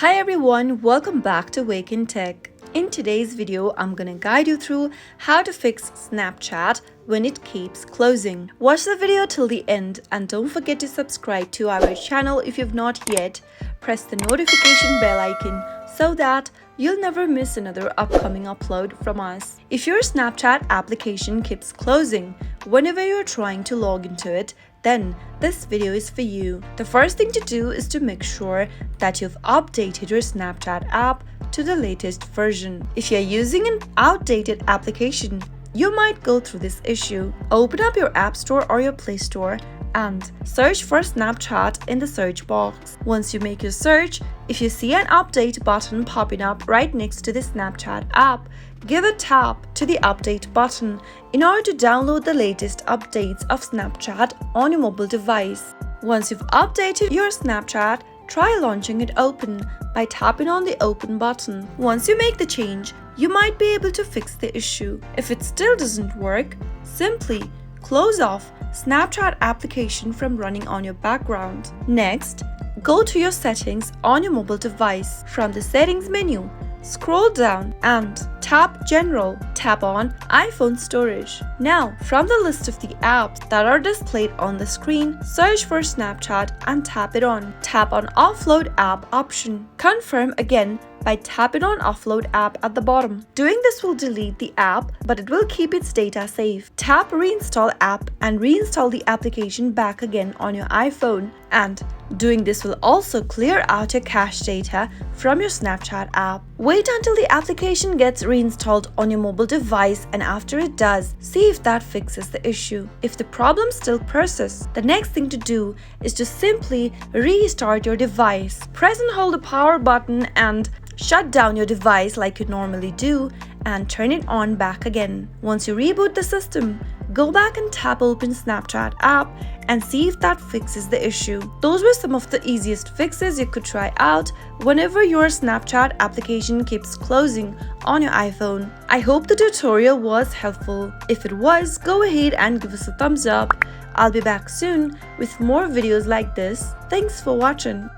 Hi everyone, welcome back to Wake&Tech. In today's video, I'm gonna guide you through how to fix Snapchat when it keeps closing. Watch the video till the end and don't forget to subscribe to our channel if you've not yet. Press the notification bell icon so that you'll never miss another upcoming upload from us. If your Snapchat application keeps closing whenever you're trying to log into it, then this video is for you. The first thing to do is to make sure that you've updated your Snapchat app to the latest version. If you're using an outdated application, you might go through this issue. Open up your App Store or your Play Store and search for Snapchat in the search box. Once you make your search, if you see an update button popping up right next to the Snapchat app, give a tap to the update button in order to download the latest updates of Snapchat on your mobile device. Once you've updated your Snapchat, try launching it open by tapping on the open button. Once you make the change, you might be able to fix the issue. If it still doesn't work, simply close off Snapchat application from running on your background. Next, go to your settings on your mobile device. From the settings menu, scroll down and tap General. Tap on iPhone storage. Now, from the list of the apps that are displayed on the screen, search for Snapchat and tap it on. Tap on Offload App option. Confirm again by tapping on Offload App at the bottom. Doing this will delete the app, but it will keep its data safe. Tap Reinstall App and reinstall the application back again on your iPhone. And doing this will also clear out your cache data from your Snapchat app. Wait until the application gets reinstalled on your mobile device, and after it does, see if that fixes the issue. If the problem still persists, the next thing to do is to simply restart your device. Press and hold the power button and shut down your device like you normally do and turn it on back again. Once you reboot the system, go back and tap open Snapchat app and see if that fixes the issue. Those were some of the easiest fixes you could try out whenever your Snapchat application keeps closing on your iPhone. I hope the tutorial was helpful. If it was, go ahead and give us a thumbs up. I'll be back soon with more videos like this. Thanks for watching.